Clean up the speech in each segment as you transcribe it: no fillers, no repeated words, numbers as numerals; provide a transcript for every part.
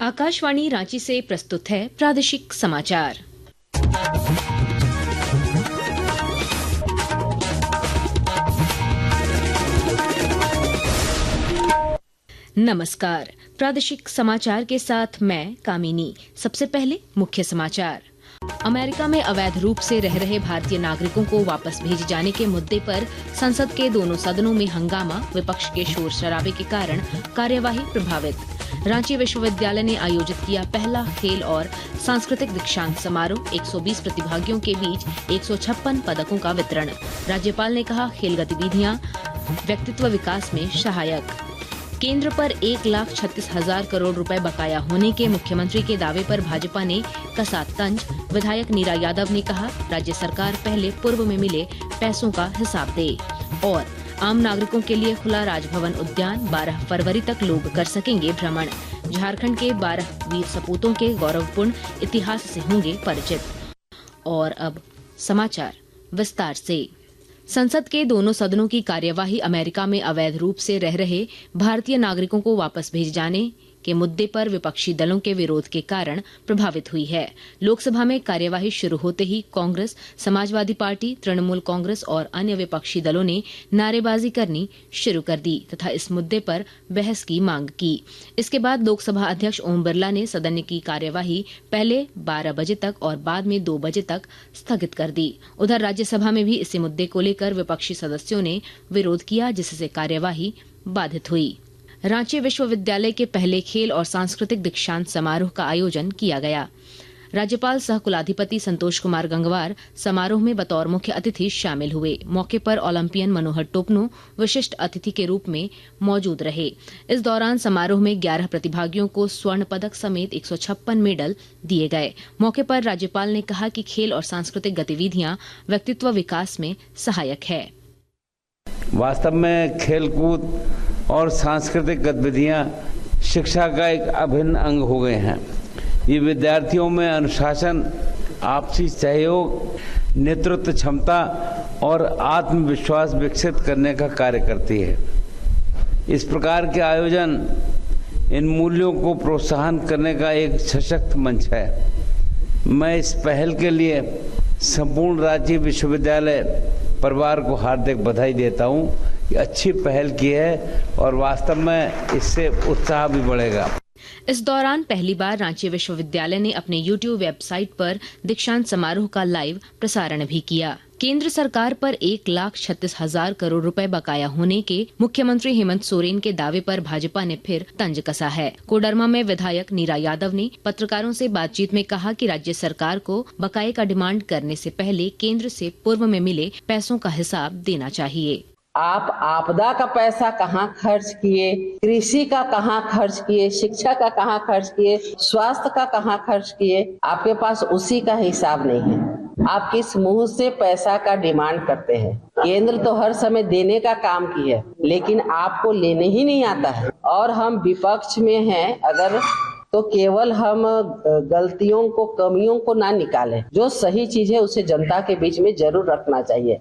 आकाशवाणी रांची से प्रस्तुत है प्रादेशिक समाचार। नमस्कार, प्रादेशिक समाचार के साथ मैं कामिनी। सबसे पहले मुख्य समाचार। अमेरिका में अवैध रूप से रह रहे भारतीय नागरिकों को वापस भेजे जाने के मुद्दे पर संसद के दोनों सदनों में हंगामा, विपक्ष के शोर शराबे के कारण कार्यवाही प्रभावित। रांची विश्वविद्यालय ने आयोजित किया पहला खेल और सांस्कृतिक दीक्षांत समारोह, 120 प्रतिभागियों के बीच 156 पदकों का वितरण। राज्यपाल ने कहा, खेल गतिविधियां व्यक्तित्व विकास में सहायक। केंद्र पर 1,36,000 करोड़ रुपए बकाया होने के मुख्यमंत्री के दावे पर भाजपा ने कसा तंज। विधायक नीरा यादव ने कहा, राज्य सरकार पहले पूर्व में मिले पैसों का हिसाब दे। और आम नागरिकों के लिए खुला राजभवन उद्यान, 12 फरवरी तक लोग कर सकेंगे भ्रमण। झारखंड के 12 वीर सपूतों के गौरवपूर्ण इतिहास से होंगे परिचित। और अब समाचार विस्तार से। संसद के दोनों सदनों की कार्यवाही अमेरिका में अवैध रूप से रह रहे भारतीय नागरिकों को वापस भेजे जाने के मुद्दे पर विपक्षी दलों के विरोध के कारण प्रभावित हुई है। लोकसभा में कार्यवाही शुरू होते ही कांग्रेस, समाजवादी पार्टी, तृणमूल कांग्रेस और अन्य विपक्षी दलों ने नारेबाजी करनी शुरू कर दी तथा इस मुद्दे पर बहस की मांग की। इसके बाद लोकसभा अध्यक्ष ओम बिरला ने सदन की कार्यवाही पहले 12 बजे तक और बाद में 2 बजे तक स्थगित कर दी। उधर राज्यसभा में भी इसी मुद्दे को लेकर विपक्षी सदस्यों ने विरोध किया, जिससे कार्यवाही बाधित हुई। रांची विश्वविद्यालय के पहले खेल और सांस्कृतिक दीक्षांत समारोह का आयोजन किया गया। राज्यपाल सह कुलाधिपति संतोष कुमार गंगवार समारोह में बतौर मुख्य अतिथि शामिल हुए। मौके पर ओलंपियन मनोहर टोपनो विशिष्ट अतिथि के रूप में मौजूद रहे। इस दौरान समारोह में 11 प्रतिभागियों को स्वर्ण पदक समेत 156 मेडल दिए गए। मौके पर राज्यपाल ने कहा कि खेल और सांस्कृतिक गतिविधियां व्यक्तित्व विकास में सहायक है। वास्तव में खेलकूद और सांस्कृतिक गतिविधियां शिक्षा का एक अभिन्न अंग हो गए हैं। ये विद्यार्थियों में अनुशासन, आपसी सहयोग, नेतृत्व क्षमता और आत्मविश्वास विकसित करने का कार्य करती है। इस प्रकार के आयोजन इन मूल्यों को प्रोत्साहन करने का एक सशक्त मंच है। मैं इस पहल के लिए संपूर्ण रांची विश्वविद्यालय परिवार को हार्दिक बधाई देता हूं। ये अच्छी पहल की है और वास्तव में इससे उत्साह भी बढ़ेगा। इस दौरान पहली बार रांची विश्वविद्यालय ने अपने YouTube वेबसाइट पर दीक्षांत समारोह का लाइव प्रसारण भी किया। केंद्र सरकार पर 1,36,000 करोड़ रुपए बकाया होने के मुख्यमंत्री हेमंत सोरेन के दावे पर भाजपा ने फिर तंज कसा है। कोडरमा में विधायक नीरा यादव ने पत्रकारों से बातचीत में कहा कि राज्य सरकार को बकाये का डिमांड करने से पहले केंद्र से पूर्व में मिले पैसों का हिसाब देना चाहिए। आप आपदा का पैसा कहाँ खर्च किए, कृषि का कहाँ खर्च किए, शिक्षा का कहाँ खर्च किए, स्वास्थ्य का कहाँ खर्च किए, आपके पास उसी का हिसाब नहीं है। आप किस मुंह से पैसा का डिमांड करते हैं। केंद्र तो हर समय देने का काम की है, लेकिन आपको लेने ही नहीं आता है। और हम विपक्ष में हैं अगर, तो केवल हम गलतियों को, कमियों को ना निकालें। जो सही चीज है उसे जनता के बीच में जरूर रखना चाहिए।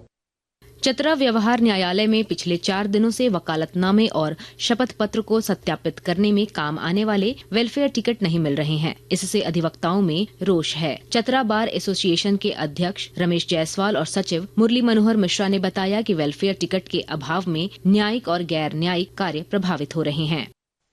चतरा व्यवहार न्यायालय में पिछले 4 दिनों से वकालतनामे और शपथ पत्र को सत्यापित करने में काम आने वाले वेलफेयर टिकट नहीं मिल रहे हैं। इससे अधिवक्ताओं में रोष है। चतरा बार एसोसिएशन के अध्यक्ष रमेश जायसवाल और सचिव मुरली मनोहर मिश्रा ने बताया कि वेलफेयर टिकट के अभाव में न्यायिक और गैर न्यायिक कार्य प्रभावित हो रहे हैं।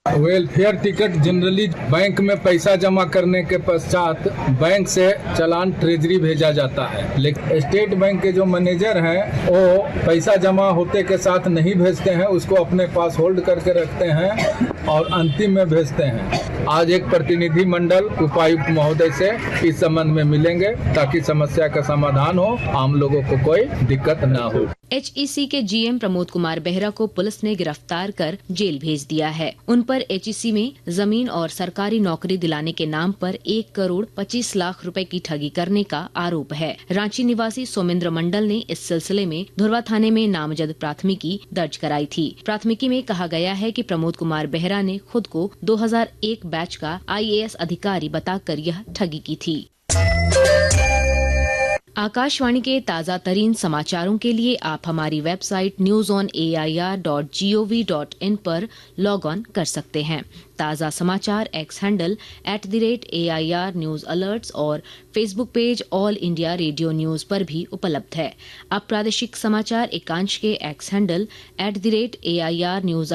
वेलफेयर टिकट जनरली बैंक में पैसा जमा करने के पश्चात बैंक से चालान ट्रेजरी भेजा जाता है, लेकिन स्टेट बैंक के जो मैनेजर हैं वो पैसा जमा होते के साथ नहीं भेजते हैं, उसको अपने पास होल्ड करके रखते हैं और अंतिम में भेजते हैं। आज एक प्रतिनिधि मंडल उपायुक्त महोदय से इस संबंध में मिलेंगे ताकि समस्या का समाधान हो, आम लोगों को कोई दिक्कत न हो। HEC के GM प्रमोद कुमार बेहरा को पुलिस ने गिरफ्तार कर जेल भेज दिया है। उन पर HEC में जमीन और सरकारी नौकरी दिलाने के नाम पर 1 करोड़ 25 लाख रुपए की ठगी करने का आरोप है। रांची निवासी सोमेंद्र मंडल ने इस सिलसिले में धुरवा थाने में नामजद प्राथमिकी दर्ज कराई थी। प्राथमिकी में कहा गया है कि प्रमोद कुमार बेहरा ने खुद को 2001 बैच का IAS अधिकारी बताकर यह ठगी की थी। आकाशवाणी के ताज़ा तरीन समाचारों के लिए आप हमारी वेबसाइट newsonair.gov.in पर लॉग ऑन कर सकते हैं। ताज़ा समाचार X handle @AIR news alerts और Facebook page All India Radio news पर भी उपलब्ध है। अब प्रादेशिक समाचार एकांश के X handle @AIR news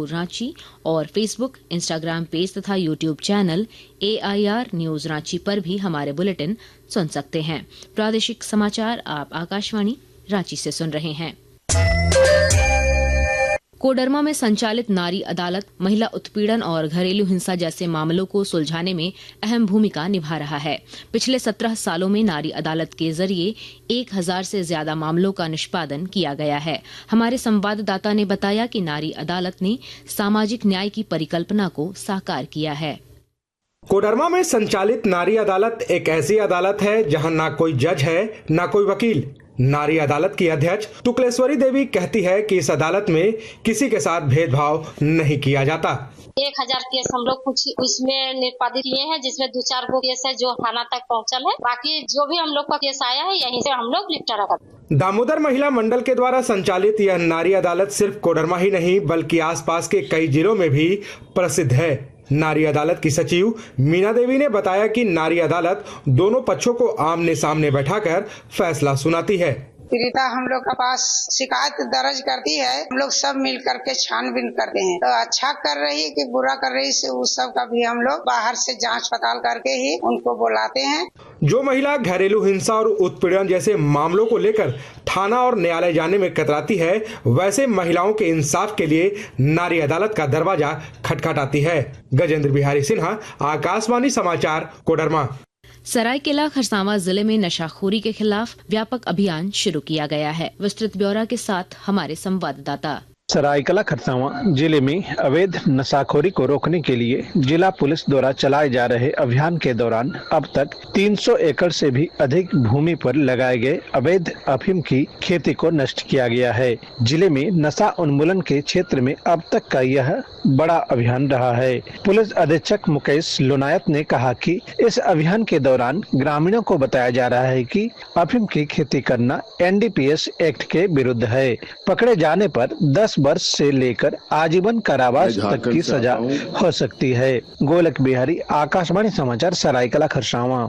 _Ranchi और फेसबुक, इंस्टाग्राम पेज तथा YouTube channel AIR news Ranchi पर भी हमारे बुलेटिन सुन सकते हैं। प्रादेशिक समाचार आप आकाशवाणी रांची से सुन रहे हैं। कोडरमा में संचालित नारी अदालत महिला उत्पीड़न और घरेलू हिंसा जैसे मामलों को सुलझाने में अहम भूमिका निभा रहा है। पिछले 17 सालों में नारी अदालत के जरिए 1000 से ज्यादा मामलों का निष्पादन किया गया है। हमारे संवाददाता ने बताया कि नारी अदालत ने सामाजिक न्याय की परिकल्पना को साकार किया है। कोडरमा में संचालित नारी अदालत एक ऐसी अदालत है जहां ना कोई जज है ना कोई वकील। नारी अदालत की अध्यक्ष तुकलेश्वरी देवी कहती है कि इस अदालत में किसी के साथ भेदभाव नहीं किया जाता। 1000 केस हम लोग कुछ उसमें निष्पादित किए हैं, जिसमें 2-4 गो केस है जो थाना तक पहुंचल है। बाकी जो भी हम लोग का केस आया है यहीं से हम लोग निपटारा करते हैं। दामोदर महिला मंडल के द्वारा संचालित यह नारी अदालत सिर्फ कोडरमा ही नहीं बल्कि आसपास के कई जिलों में भी प्रसिद्ध है। नारी अदालत की सचिव मीना देवी ने बताया कि नारी अदालत दोनों पक्षों को आमने सामने बैठाकर फैसला सुनाती है। पीड़िता हम लोग के पास शिकायत दर्ज करती है, हम लोग सब मिल करके छानबीन करते हैं। तो अच्छा कर रही है कि बुरा कर रही है, उस सब का भी हम लोग बाहर से जांच पड़ताल करके ही उनको बुलाते हैं। जो महिला घरेलू हिंसा और उत्पीड़न जैसे मामलों को लेकर थाना और न्यायालय जाने में कतराती है, वैसे महिलाओं के इंसाफ के लिए नारी अदालत का दरवाजा खटखटाती है। गजेंद्र बिहारी सिन्हा, आकाशवाणी समाचार, कोडरमा। सरायकेला खरसावां जिले में नशाखोरी के खिलाफ व्यापक अभियान शुरू किया गया है। विस्तृत ब्यौरा के साथ हमारे संवाददाता। सरायकेला खरसावां जिले में अवैध नशाखोरी को रोकने के लिए जिला पुलिस द्वारा चलाए जा रहे अभियान के दौरान अब तक 300 एकड़ से भी अधिक भूमि पर लगाए गए अवैध अफीम की खेती को नष्ट किया गया है। जिले में नशा उन्मूलन के क्षेत्र में अब तक का यह बड़ा अभियान रहा है। पुलिस अधीक्षक मुकेश लोनायत ने कहा कि इस अभियान के दौरान ग्रामीणों को बताया जा रहा है कि अफीम की खेती करना NDPS एक्ट के विरुद्ध है। पकड़े जाने पर 10 वर्ष से लेकर आजीवन कारावास तक की सजा हो सकती है। गोलक बिहारी, आकाशवाणी समाचार, सरायकेला खरसावां।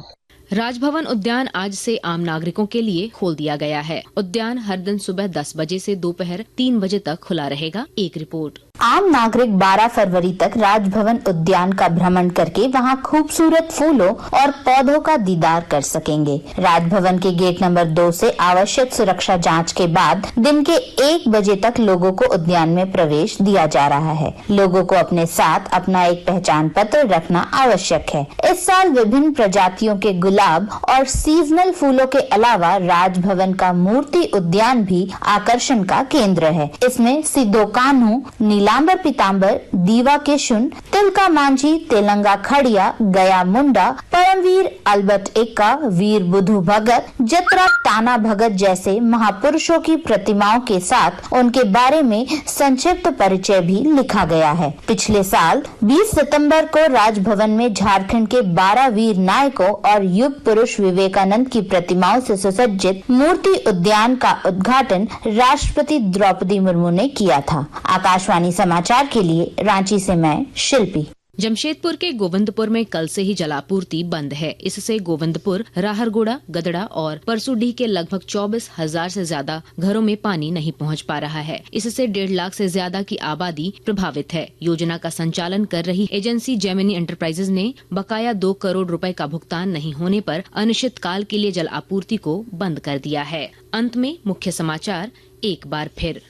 राजभवन उद्यान आज से आम नागरिकों के लिए खोल दिया गया है। उद्यान हर दिन सुबह 10 बजे से दोपहर 3 बजे तक खुला रहेगा। एक रिपोर्ट। आम नागरिक 12 फरवरी तक राजभवन उद्यान का भ्रमण करके वहां खूबसूरत फूलों और पौधों का दीदार कर सकेंगे। राजभवन के गेट नंबर 2 से आवश्यक सुरक्षा जांच के बाद दिन के 1 बजे तक लोगों को उद्यान में प्रवेश दिया जा रहा है। लोगों को अपने साथ अपना एक पहचान पत्र रखना आवश्यक है। इस साल विभिन्न प्रजातियों के गुलाब और सीजनल फूलों के अलावा राजभवन का मूर्ति उद्यान भी आकर्षण का केंद्र है। इसमें सिद्धो कान्हू, नीलांबर पीताम्बर, दीवा किशुन, तिलका मांझी, तेलंगा खड़िया, गया मुंडा, परमवीर अल्बर्ट एक्का, वीर बुधु भगत, जतरा टाना भगत जैसे महापुरुषों की प्रतिमाओं के साथ उनके बारे में संक्षिप्त परिचय भी लिखा गया है। पिछले साल 20 सितंबर को राजभवन में झारखंड के 12 वीर नायकों और युग पुरुष विवेकानंद की प्रतिमाओं से सुसज्जित मूर्ति उद्यान का उद्घाटन राष्ट्रपति द्रौपदी मुर्मू ने किया था। आकाशवाणी समाचार के लिए रांची से मैं शिल्पी। जमशेदपुर के गोविंदपुर में कल से ही जलापूर्ति बंद है। इससे गोविंदपुर, राहरगोड़ा, गदड़ा और परसुडीह के लगभग 24,000 से ज्यादा घरों में पानी नहीं पहुंच पा रहा है। इससे 1.5 लाख से ज्यादा की आबादी प्रभावित है। योजना का संचालन कर रही एजेंसी जेमिनी एंटरप्राइजेज ने बकाया 2 करोड़ रुपए का भुगतान नहीं होने पर अनिश्चित काल के लिए जल आपूर्ति को बंद कर दिया है। अंत में मुख्य समाचार एक बार फिर।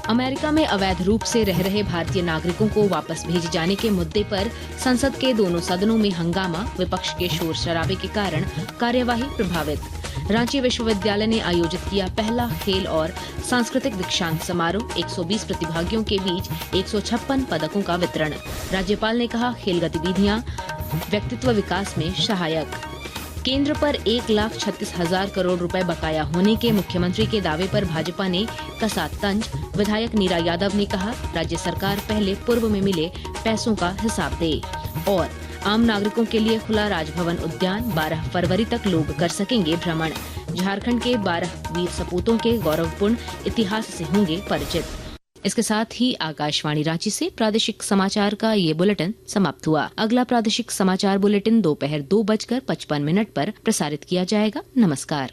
अमेरिका में अवैध रूप से रह रहे भारतीय नागरिकों को वापस भेजे जाने के मुद्दे पर संसद के दोनों सदनों में हंगामा, विपक्ष के शोर शराबे के कारण कार्यवाही प्रभावित। रांची विश्वविद्यालय ने आयोजित किया पहला खेल और सांस्कृतिक दीक्षांत समारोह। 120 प्रतिभागियों के बीच 156 पदकों का वितरण। राज्यपाल ने कहा, खेल गतिविधियां व्यक्तित्व विकास में सहायक। केंद्र पर 1,36,000 करोड़ रुपए बकाया होने के मुख्यमंत्री के दावे पर भाजपा ने कसा तंज। विधायक नीरा यादव ने कहा, राज्य सरकार पहले पूर्व में मिले पैसों का हिसाब दे। और आम नागरिकों के लिए खुला राजभवन उद्यान, 12 फरवरी तक लोग कर सकेंगे भ्रमण। झारखंड के 12 वीर सपूतों के गौरवपूर्ण इतिहास से होंगे परिचित। इसके साथ ही आकाशवाणी रांची से प्रादेशिक समाचार का ये बुलेटिन समाप्त हुआ। अगला प्रादेशिक समाचार बुलेटिन दोपहर 2:55 पर प्रसारित किया जाएगा। नमस्कार।